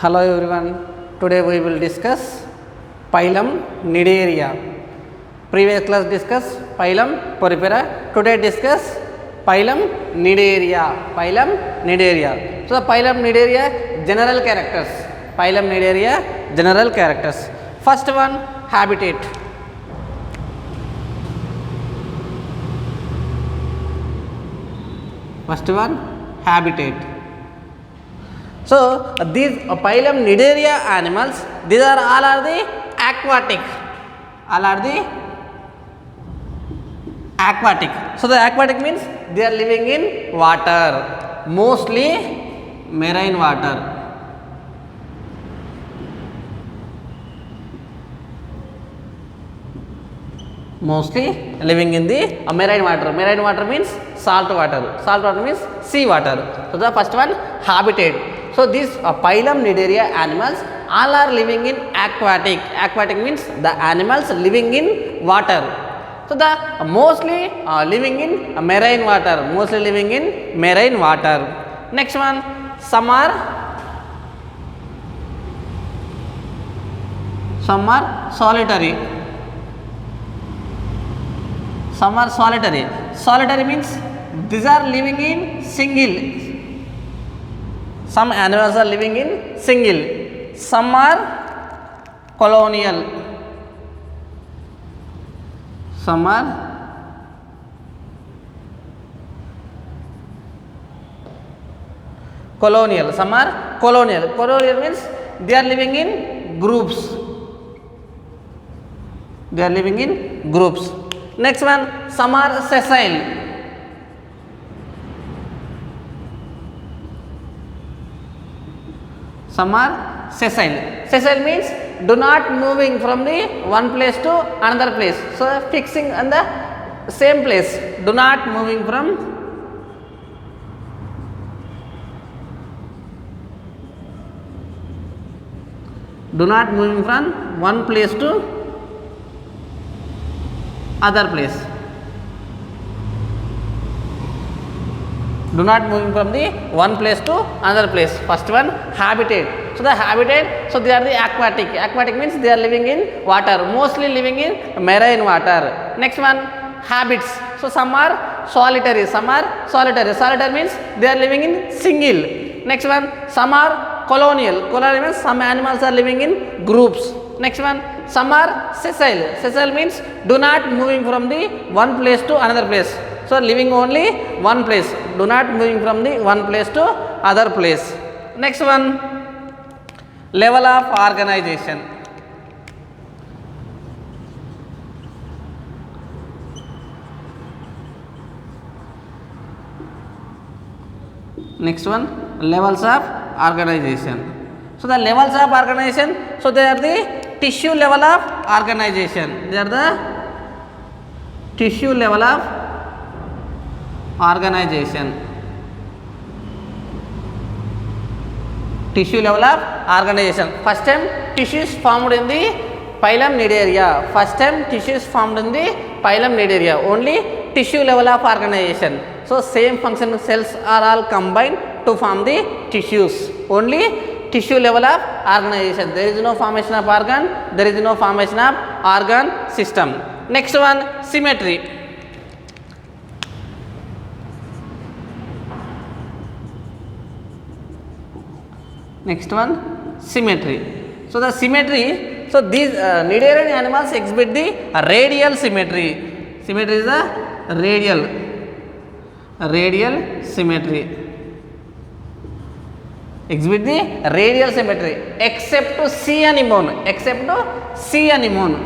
Hello everyone. Today we will discuss phylum Cnidaria. Previous class discuss phylum Porifera. Today discuss phylum Cnidaria. Phylum Cnidaria. So the phylum Cnidaria general characters. Phylum Cnidaria general characters. First one, habitat. First one, habitat. So these phylum Cnidaria animals, these are all are the aquatic. All are the aquatic. So the aquatic means they are living in water, mostly marine water. Mostly living in the marine water. Marine water means salt water. Salt water means sea water. So the first one, habitat. So these phylum Cnidaria animals all are living in aquatic. Aquatic means the animals living in water. So the mostly living in marine water. Mostly living in marine water. Next one, some are solitary. Some are solitary. Solitary means these are living in single. Some animals are living in single. Some are colonial. Some are colonial. Some are colonial. Colonial means they are living in groups. They are living in groups. Next one, some are sessile. Some are sessile. Sessile means do not moving from the one place to another place. So fixing on the same place. Do not moving from one place to other place. Do not moving from the one place to another place. First one, habitat. So the habitat, so they are the aquatic. Aquatic means they are living in water, mostly living in marine water. Next one, habits. So some are solitary, some are solitary. Solitary means they are living in single. Next one, some are colonial. Colonial means some animals are living in groups. Next one, some are sessile. Sessile means do not moving from the one place to another place. So living only one place. Do not moving from the one place to other place. Next one, level of organization. Next one, levels of organization. So the levels of organization, so they are the tissue level of organization. They are the tissue level of organization. Tissue level of organization. First time tissue is formed in the phylum Cnidaria. First time tissue is formed in the phylum Cnidaria. Only tissue level of organization. So same function cells are all combined to form the tissues. Only tissue level of organization. There is no formation of organ. There is no formation of organ system. Next one, symmetry. Next one, symmetry. So the symmetry, so these Cnidarian animals exhibit the radial symmetry. Symmetry is the radial symmetry. Exhibit the radial symmetry except to sea anemone. Except to sea anemone.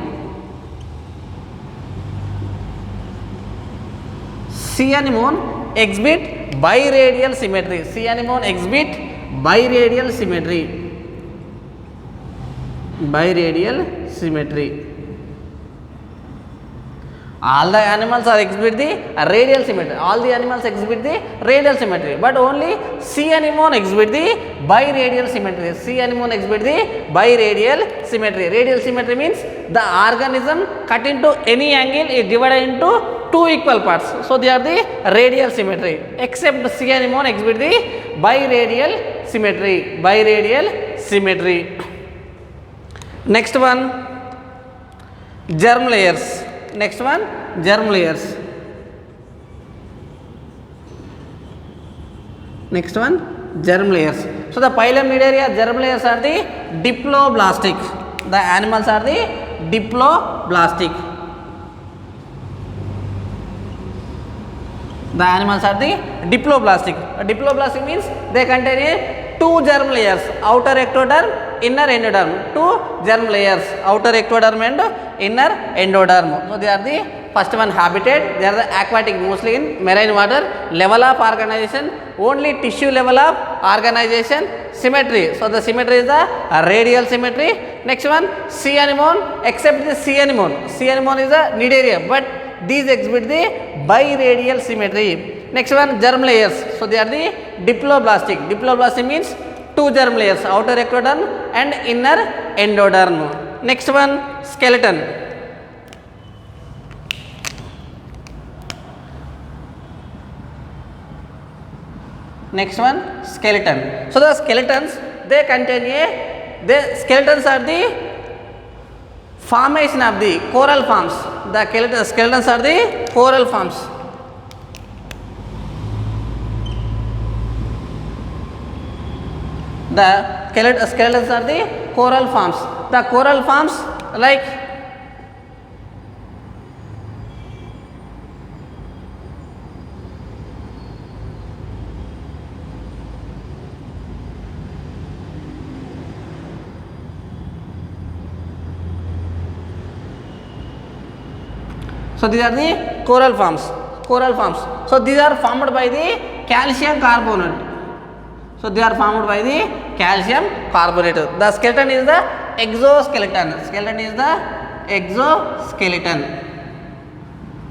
Sea anemone exhibit biradial symmetry. Sea anemone exhibit biradial symmetry. Biradial symmetry. All the animals are exhibit the radial symmetry. All the animals exhibit the radial symmetry, but only sea anemone exhibit the biradial symmetry. Sea anemone exhibit the biradial symmetry. Radial symmetry means the organism cut into any angle is divided into two equal parts. So they are the radial symmetry. Except sea anemone exhibit the biradial symmetry. Biradial symmetry. Next one, germ layers. Next one, germ layers. Next one, germ layers. So the phylum Nidaria germ layers are the diploblastic. The animals are the diploblastic. The animals are the diploblastic. Diploblastic means they contain two germ layers, outer ectoderm, inner endoderm. Two germ layers, outer ectoderm and inner endoderm. So they are the first one habitat. They are the aquatic, mostly in marine water. Level of organization, only tissue level of organization. Symmetry. So the symmetry is the radial symmetry. Next one, sea anemone, except the sea anemone. Sea anemone is a Nidaria, but these exhibit the biradial symmetry. Next one, germ layers. So they are the diploblastic. Diploblastic means two germ layers, outer ectoderm and inner endoderm. Next one, skeleton. Next one, skeleton. So the skeletons, they contain the skeletons are the formation of the coral forms. The skeletons are the coral forms. The skeletons are the coral forms. The coral forms like so these are the coral forms. Coral forms. So these are formed by the calcium carbonate. So they are formed by the calcium carbonate. The skeleton is the exoskeleton. Skeleton is the exoskeleton.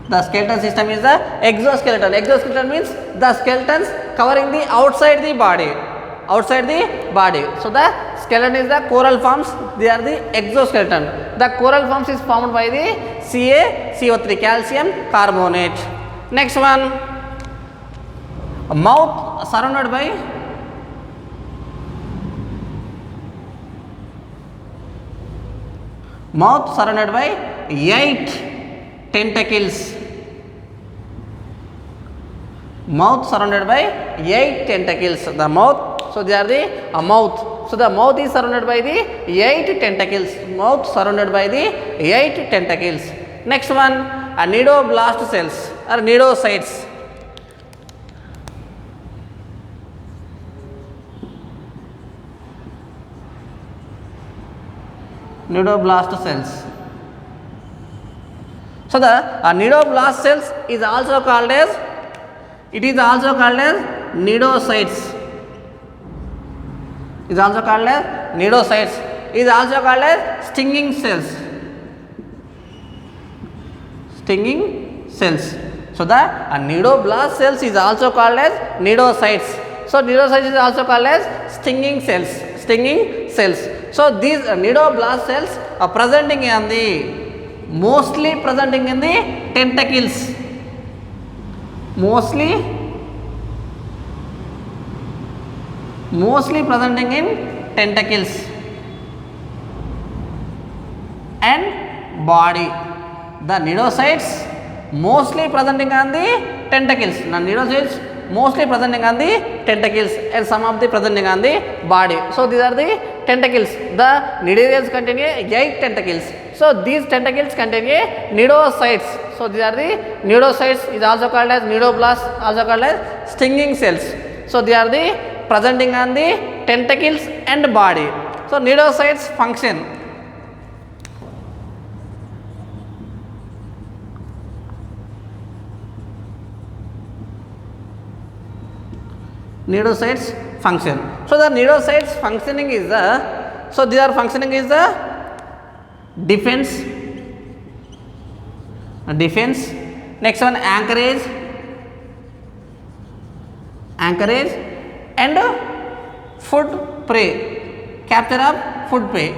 The skeleton system is the exoskeleton. Exoskeleton means the skeletons covering the outside the body. Outside the body. So the skeleton is the coral forms. They are the exoskeleton. The coral forms is formed by the CaCO3, calcium carbonate. Next one, mouth surrounded by mouth surrounded by 8 tentacles. Mouth surrounded by 8 tentacles. The mouth, so they are the mouth. So the mouth is surrounded by the 8 tentacles. Mouth surrounded by the 8 tentacles. Next one, nidoblast cells or nidocytes. Nidoblast cells. So the nidoblast cells is also called as, it is also called as nidocytes. Is also called as nidocytes. Is also called as stinging cells. Stinging cells. So the nidoblast cells is also called as nidocytes. So nidocytes is also called as stinging cells. Stinging cells. So these nidoblast cells are presenting in the, mostly presenting in the tentacles. Mostly presenting in tentacles and body. The nidocytes mostly presenting on the tentacles. The nidocytes mostly presenting on the tentacles and some of the presenting on the body. So these are the tentacles. The nidarians contain 8 tentacles. So these tentacles contain nidocytes. So these are the nidocytes, is also called as nidoblast, also called as stinging cells. So they are the presenting on the tentacles and body. So nidocytes function. Nidocytes function. So the nidocytes functioning is the, so they are functioning is the defense. Next one, anchorage and food prey, capture of food prey,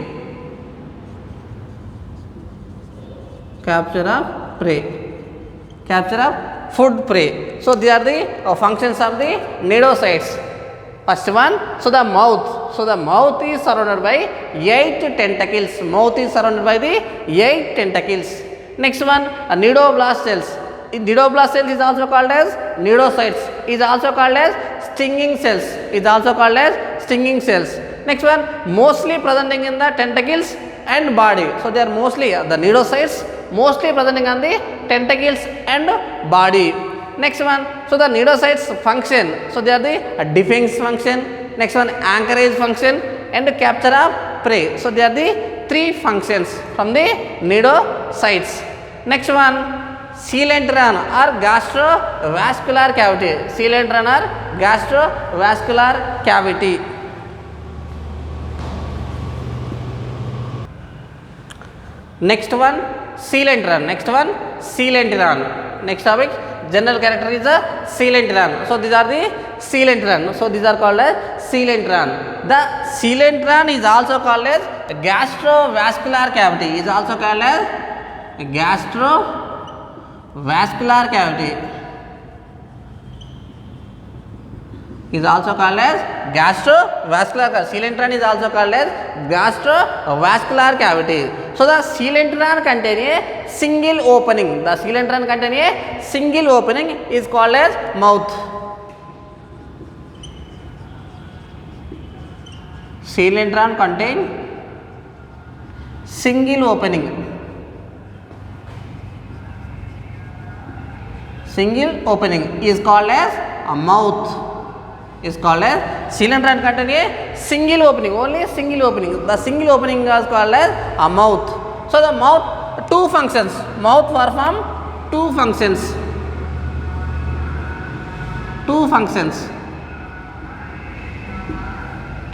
capture of food prey. So they are the functions of the nidocytes. First one, so the mouth. So the mouth is surrounded by 8 tentacles. Mouth is surrounded by the 8 tentacles. Next one, nidoblast cells. Nidoblast cells is also called as nidocytes. Is also called as stinging cells. Is also called as stinging cells. Next one, mostly presenting in the tentacles and body. So they are mostly the nidocytes, mostly presenting on the tentacles and body. Next one, so the nidocytes function. So they are the defense function. Next one, anchorage function and capture of prey. So they are the 3 functions from the nidocytes. Next one, coelentera or gastrovascular cavity. Coelentera or gastrovascular cavity. Next one, coelentera. Next one, coelentera. Next topic, general character is a coelentera. So these are the coelentera. So these are called as coelentera. The coelentera is also called as gastrovascular cavity. Is also called as gastrovascular cavity. Is also called as gastrovascular. Coelentera is also called as gastrovascular cavity. So the coelentera contain a single opening. The coelentera contain a single opening is called as mouth. Coelentera contain single opening. Single opening is called as a mouth. Is called as coelentera contain a single opening, only single opening. The single opening is called as a mouth. So the mouth, 2 functions. Mouth perform 2 functions. 2 functions.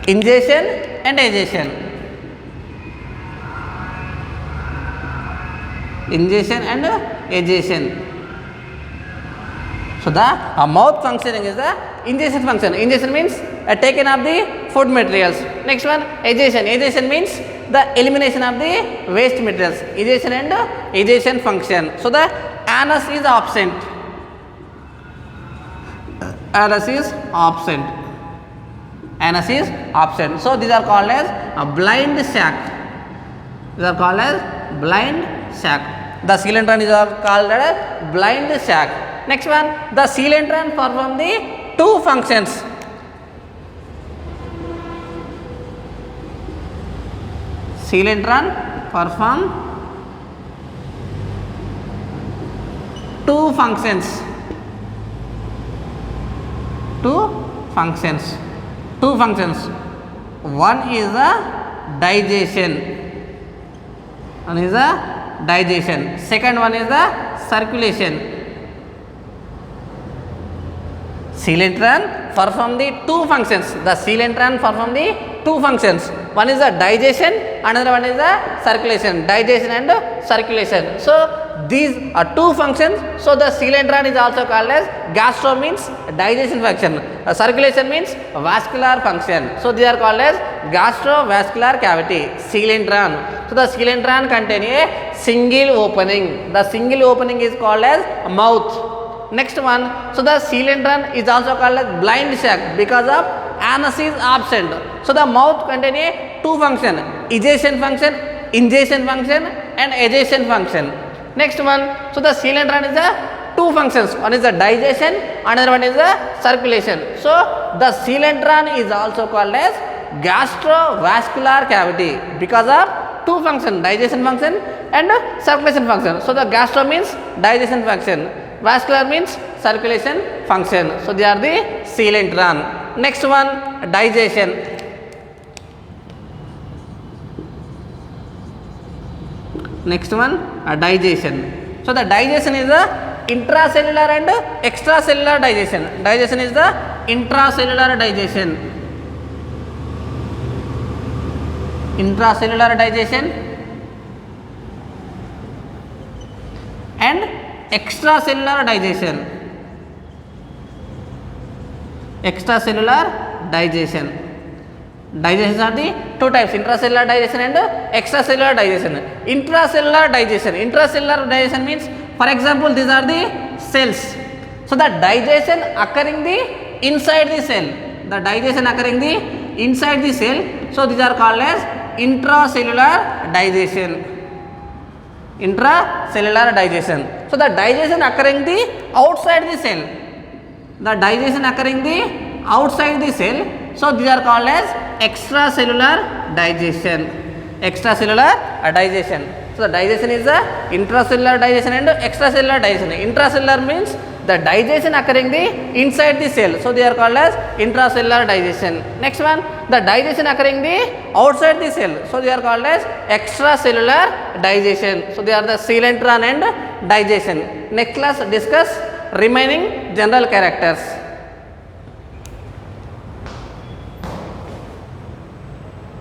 Ingestion and digestion. Ingestion and digestion. So the mouth functioning is the ingestion function. Ingestion means taken of the food materials. Next one, egestion. Egestion means the elimination of the waste materials. Egestion and egestion function. So the anus is absent. Anus is absent. Anus is absent. So these are called as a blind sac. These are called as blind sac. The coelentera is called as blind sac. Next one, the coelentera perform the 2 functions. Coelentera perform 2 functions. 2 functions. 2 functions. One is the digestion. One is the digestion. Second one is the circulation. Coelentera perform the 2 functions. The coelentera perform the 2 functions. One is the digestion, another one is the circulation. Digestion and circulation. So these are 2 functions. So the coelentera is also called as gastro means digestion function. Circulation means vascular function. So they are called as gastrovascular cavity. Coelentera. So the coelentera contain a single opening. The single opening is called as mouth. Next one, so the coelentera is also called as blind sac because of anus is absent. So the mouth contain a 2 function, egestion function, ingestion function and egestion function. Next one, so the coelentera is the 2 functions. One is the digestion, another one is the circulation. So the coelentera is also called as gastrovascular cavity because of 2 functions, digestion function and circulation function. So the gastro means digestion function. Vascular means circulation function. So they are the coelentera. Next one, digestion. Next one, digestion. So the digestion is the intracellular and extracellular digestion. Digestion is the intracellular digestion. Intracellular digestion and extracellular digestion. Extracellular digestion. Digestions are the 2 types, intracellular digestion and extracellular digestion. Intracellular digestion. Intracellular digestion means, for example, these are the cells. So the digestion occurring the inside the cell. The digestion occurring the inside the cell. So these are called as intracellular digestion. Intracellular digestion. So the digestion occurring the outside the cell. The digestion occurring the outside the cell. So these are called as extracellular digestion. Extracellular digestion. So the digestion is the intracellular digestion and extracellular digestion. Intracellular means the digestion occurring the inside the cell. So they are called as intracellular digestion. Next one, the digestion occurring the outside the cell. So they are called as extracellular digestion. So they are the coelentron and digestion. Next class discuss remaining general characters.